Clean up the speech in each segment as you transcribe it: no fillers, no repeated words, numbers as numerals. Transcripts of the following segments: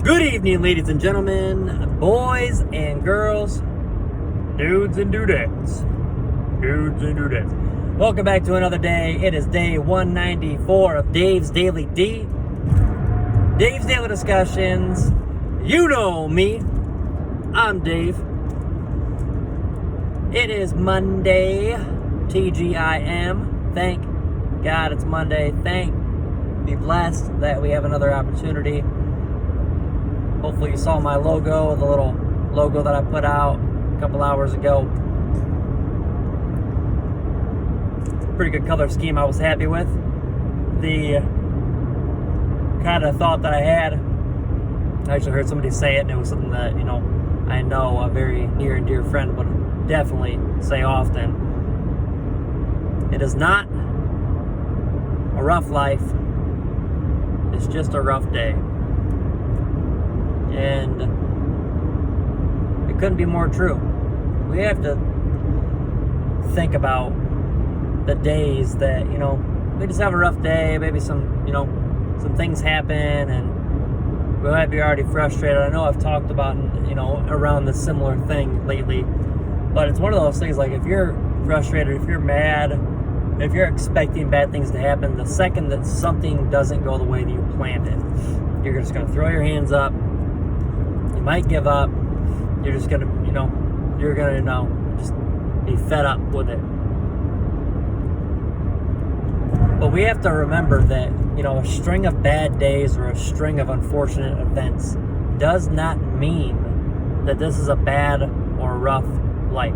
Good evening, ladies and gentlemen, boys and girls, dudes and dudettes, Welcome back to another day. It is day 194 of Dave's Daily D. Dave's Daily Discussions. You know me. I'm Dave. It is Monday, TGIM. Thank God it's Monday. Be blessed that we have another opportunity. Hopefully you saw my logo, the little logo that I put out a couple hours ago. Pretty good color scheme I was happy with. The kind of thought that I had, I actually heard somebody say it, and it was something that, I know a very near and dear friend would definitely say often. It is not a rough life. It's just a rough day. And it couldn't be more true. We have to think about the days that, we just have a rough day, maybe some things happen, and we might be already frustrated. I know I've talked about, around the similar thing lately, but it's one of those things, like, if you're frustrated, if you're mad, if you're expecting bad things to happen, the second that something doesn't go the way that you planned it, you're just going to throw your hands up. You might give up. You're just going to, just be fed up with it. But we have to remember that, a string of bad days or a string of unfortunate events does not mean that this is a bad or rough life.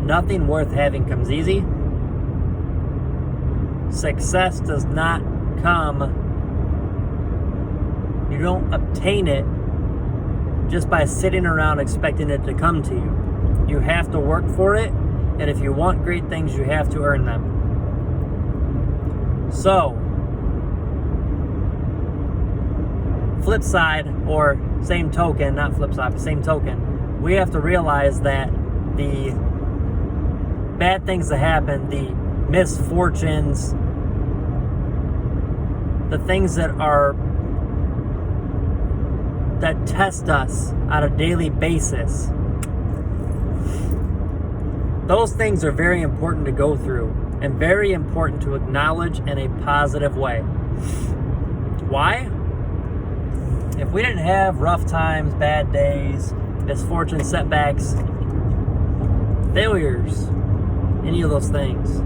Nothing worth having comes easy. Success does not come. You don't obtain it just by sitting around expecting it to come to you. You have to work for it, and if you want great things, you have to earn them. So, flip side, or same token, not flip side, but same token, we have to realize that the bad things that happen, the misfortunes, the things that test us on a daily basis, those things are very important to go through and very important to acknowledge in a positive way. Why? If we didn't have rough times, bad days, misfortune, setbacks, failures, any of those things,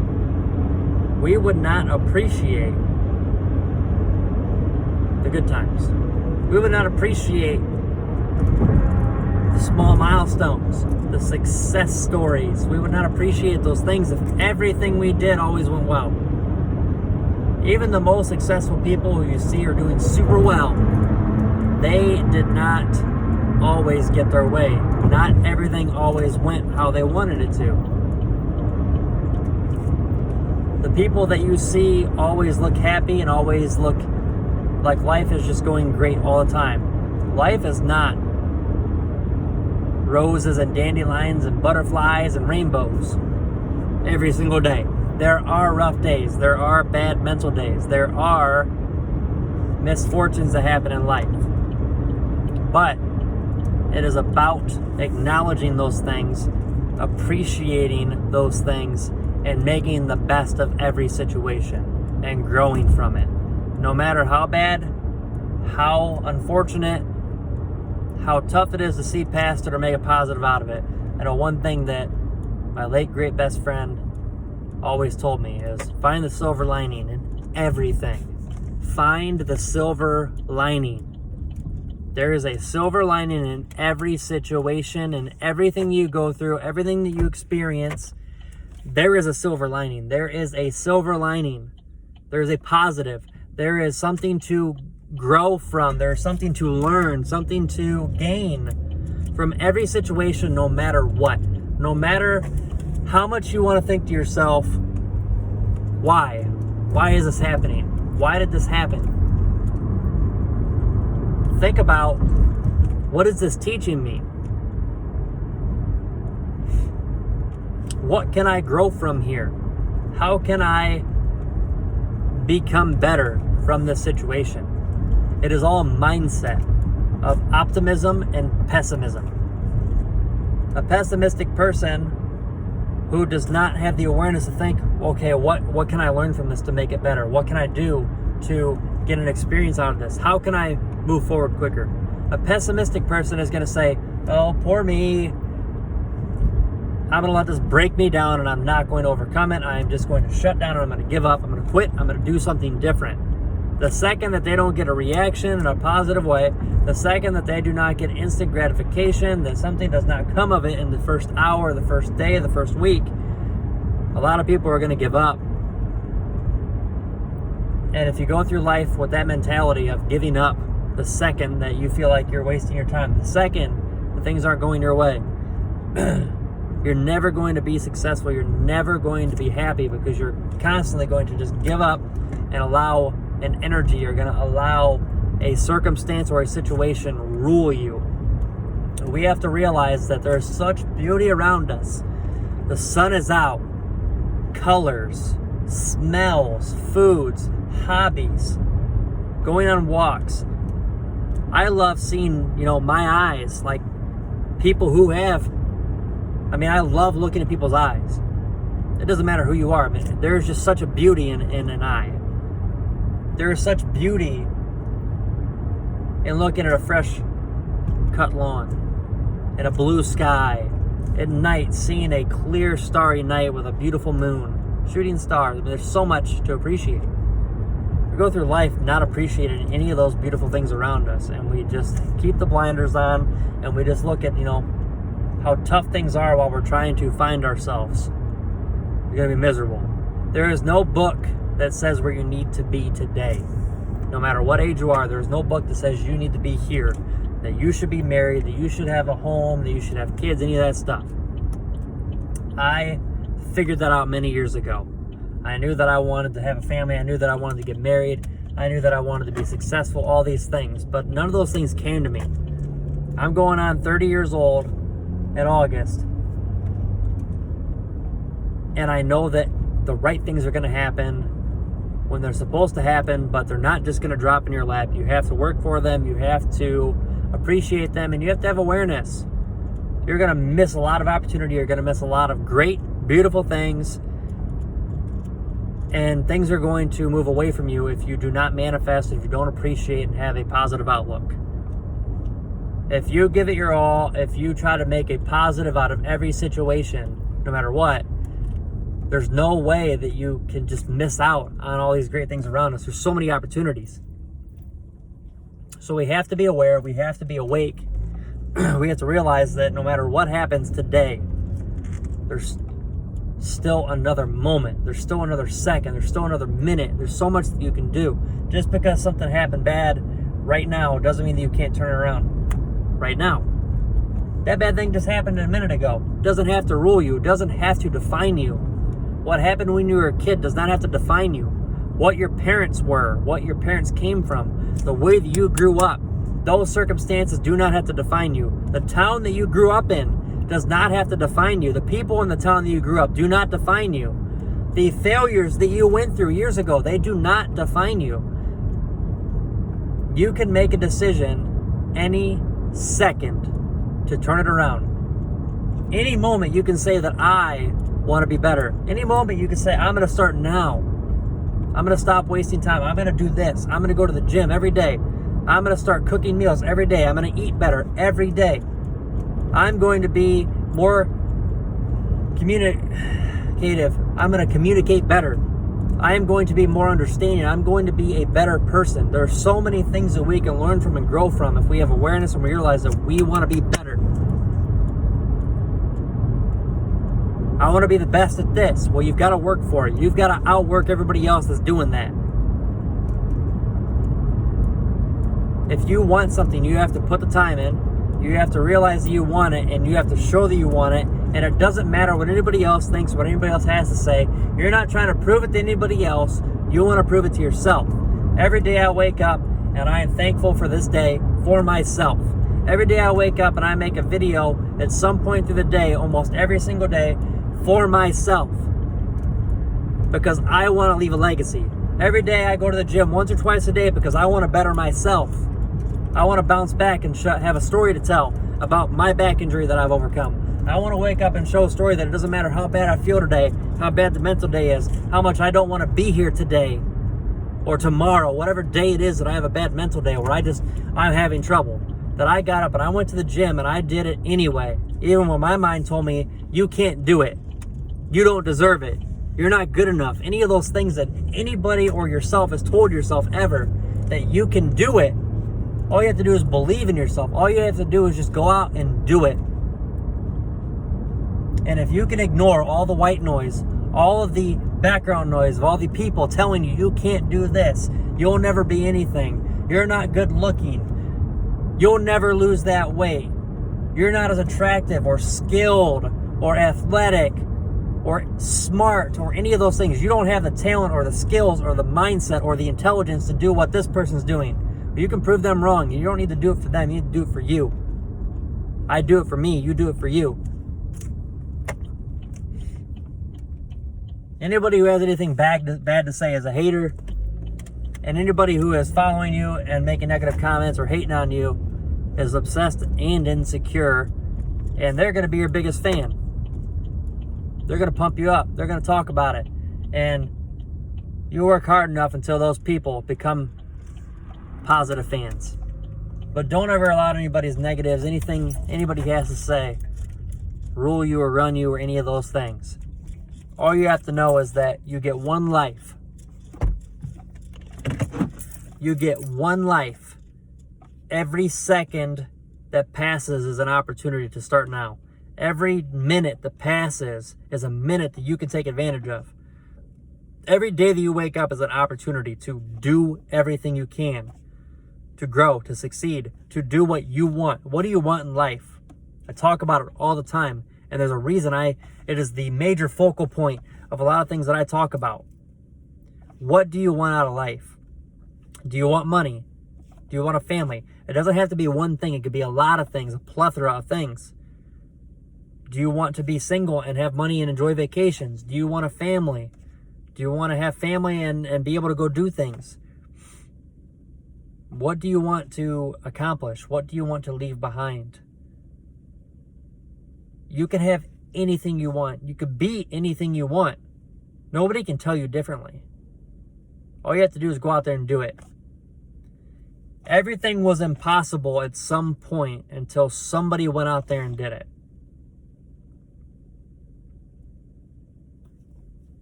we would not appreciate the good times. We would not appreciate the small milestones, the success stories. We would not appreciate those things if everything we did always went well. Even the most successful people who you see are doing super well, they did not always get their way. Not everything always went how they wanted it to. The people that you see always look happy and always look like life is just going great all the time. Life is not roses and dandelions and butterflies and rainbows every single day. There are rough days. There are bad mental days. There are misfortunes that happen in life. But it is about acknowledging those things, appreciating those things, and making the best of every situation and growing from it. No matter how bad, how unfortunate, how tough it is to see past it or make a positive out of it. I know one thing that my late great best friend always told me is find the silver lining in everything. Find the silver lining. There is a silver lining in every situation, and everything you go through, everything that you experience, there is a silver lining. There is a silver lining. There is a positive. There is something to grow from. There's something to learn, something to gain from every situation, no matter what. No matter how much you want to think to yourself, why? Why is this happening? Why did this happen? Think about, what is this teaching me? What can I grow from here? How can I become better from this situation? It is all a mindset of optimism and pessimism. A pessimistic person who does not have the awareness to think, okay, what can I learn from this to make it better? What can I do to get an experience out of this? How can I move forward quicker? A pessimistic person is going to say, oh, poor me. I'm going to let this break me down and I'm not going to overcome it. I'm just going to shut down and I'm going to give up. I'm going to quit. I'm going to do something different. The second that they don't get a reaction in a positive way, the second that they do not get instant gratification, that something does not come of it in the first hour, the first day, the first week, a lot of people are going to give up. And if you go through life with that mentality of giving up the second that you feel like you're wasting your time, the second that things aren't going your way, you're never going to be successful. You're never going to be happy because you're constantly going to just give up and allow an energy. You're going to allow a circumstance or a situation rule you. We have to realize that there's such beauty around us. The sun is out. Colors, smells, foods, hobbies, going on walks. I love seeing, my eyes, like people who have, I love looking at people's eyes. It doesn't matter who you are. There's just such a beauty in an eye. There is such beauty in looking at a fresh cut lawn, in a blue sky, at night, seeing a clear starry night with a beautiful moon, shooting stars. There's so much to appreciate. We go through life not appreciating any of those beautiful things around us, and we just keep the blinders on, and we just look at, how tough things are while we're trying to find ourselves. You're going to be miserable. There is no book that says where you need to be today. No matter what age you are, there's no book that says you need to be here, that you should be married, that you should have a home, that you should have kids, any of that stuff. I figured that out many years ago. I knew that I wanted to have a family. I knew that I wanted to get married. I knew that I wanted to be successful, all these things. But none of those things came to me. I'm going on 30 years old in August. And I know that the right things are going to happen when they're supposed to happen, but they're not just going to drop in your lap. You have to work for them. You have to appreciate them, and you have to have awareness. You're going to miss a lot of opportunity. You're going to miss a lot of great, beautiful things. And things are going to move away from you if you do not manifest, if you don't appreciate and have a positive outlook. If you give it your all, if you try to make a positive out of every situation, no matter what, there's no way that you can just miss out on all these great things around us. There's so many opportunities. So we have to be aware. We have to be awake. We have to realize that no matter what happens today, there's still another moment. There's still another second. There's still another minute. There's so much that you can do. Just because something happened bad right now doesn't mean that you can't turn it around right now. That bad thing just happened a minute ago. It doesn't have to rule you. It doesn't have to define you. What happened when you were a kid does not have to define you. What your parents were, what your parents came from, the way that you grew up, those circumstances do not have to define you. The town that you grew up in does not have to define you. The people in the town that you grew up do not define you. The failures that you went through years ago, they do not define you. You can make a decision any second to turn it around. Any moment you can say that I want to be better. Any moment you can say, I'm going to start now. I'm going to stop wasting time. I'm going to do this. I'm going to go to the gym every day. I'm going to start cooking meals every day. I'm going to eat better every day. I'm going to be more communicative. I'm going to communicate better. I am going to be more understanding. I'm going to be a better person. There are so many things that we can learn from and grow from if we have awareness and we realize that we want to be better. I want to be the best at this. Well, you've got to work for it. You've got to outwork everybody else that's doing that. If you want something, you have to put the time in. You have to realize that you want it, and you have to show that you want it. And it doesn't matter what anybody else thinks, what anybody else has to say. You're not trying to prove it to anybody else. You want to prove it to yourself. Every day I wake up, and I am thankful for this day for myself. Every day I wake up and I make a video at some point through the day, almost every single day, for myself, because I want to leave a legacy. Every day I go to the gym once or twice a day because I want to better myself. I want to bounce back and have a story to tell about my back injury that I've overcome. I want to wake up and show a story that it doesn't matter how bad I feel today, how bad the mental day is, how much I don't want to be here today or tomorrow, whatever day it is that I have a bad mental day where I'm having trouble. That I got up and I went to the gym and I did it anyway. Even when my mind told me, you can't do it. You don't deserve it. You're not good enough. Any of those things that anybody or yourself has told yourself ever that you can do it. All you have to do is believe in yourself. All you have to do is just go out and do it. And if you can ignore all the white noise, all of the background noise of all the people telling you can't do this, you'll never be anything, you're not good looking, you'll never lose that weight, you're not as attractive or skilled or athletic or smart or any of those things. You don't have the talent or the skills or the mindset or the intelligence to do what this person's doing. You can prove them wrong. You don't need to do it for them. You need to do it for you. I do it for me. You do it for you. Anybody who has anything bad to say is a hater. And anybody who is following you and making negative comments or hating on you is obsessed and insecure. And they're going to be your biggest fan. They're going to pump you up. They're going to talk about it. And you work hard enough until those people become positive fans. But don't ever allow anybody's negatives, anything anybody has to say, rule you or run you or any of those things. All you have to know is that you get one life. You get one life. Every second that passes is an opportunity to start now. Every minute that passes is a minute that you can take advantage of. Every day that you wake up is an opportunity to do everything you can, to grow, to succeed, to do what you want. What do you want in life? I talk about it all the time, and there's a reason it is the major focal point of a lot of things that I talk about. What do you want out of life? Do you want money? Do you want a family? It doesn't have to be one thing. It could be a lot of things, a plethora of things. Do you want to be single and have money and enjoy vacations? Do you want a family? Do you want to have family and be able to go do things? What do you want to accomplish? What do you want to leave behind? You can have anything you want. You could be anything you want. Nobody can tell you differently. All you have to do is go out there and do it. Everything was impossible at some point until somebody went out there and did it.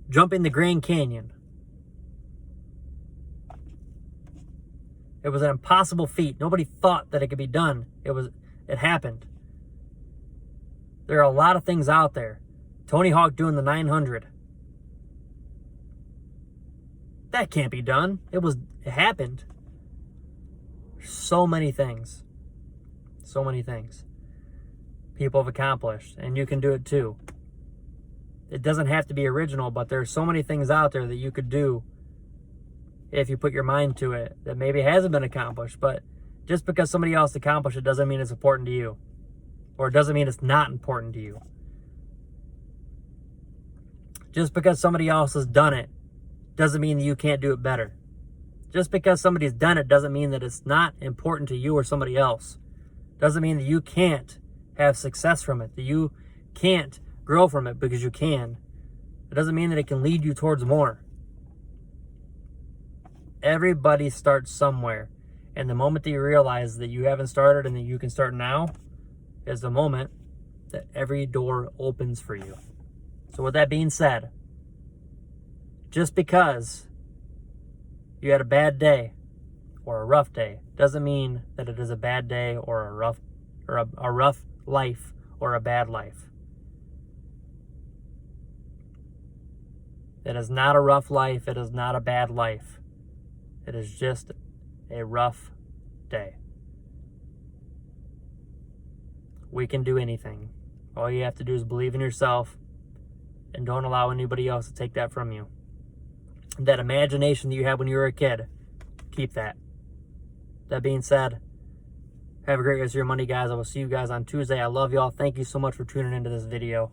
Jumping the Grand Canyon. It was an impossible feat. Nobody thought that it could be done. It happened. There are a lot of things out there. Tony Hawk doing the 900. That can't be done. It happened. So many things. So many things. People have accomplished. And you can do it too. It doesn't have to be original, but there's so many things out there that you could do if you put your mind to it that maybe hasn't been accomplished. But just because somebody else accomplished it doesn't mean it's important to you. Or it doesn't mean it's not important to you. Just because somebody else has done it doesn't mean that you can't do it better. Just because somebody's done it doesn't mean that it's not important to you or somebody else. Doesn't mean that you can't have success from it, that you can't grow from it, because you can. It doesn't mean that it can lead you towards more. Everybody starts somewhere. And the moment that you realize that you haven't started and that you can start now is the moment that every door opens for you. So with that being said, just because you had a bad day or a rough day doesn't mean that it is a bad day or a rough life or a bad life. It is not a rough life. It is not a bad life. It is just a rough day. We can do anything. All you have to do is believe in yourself and don't allow anybody else to take that from you. That imagination that you had when you were a kid, keep that. That being said, have a great rest of your Monday, guys. I will see you guys on Tuesday. I love y'all. Thank you so much for tuning into this video.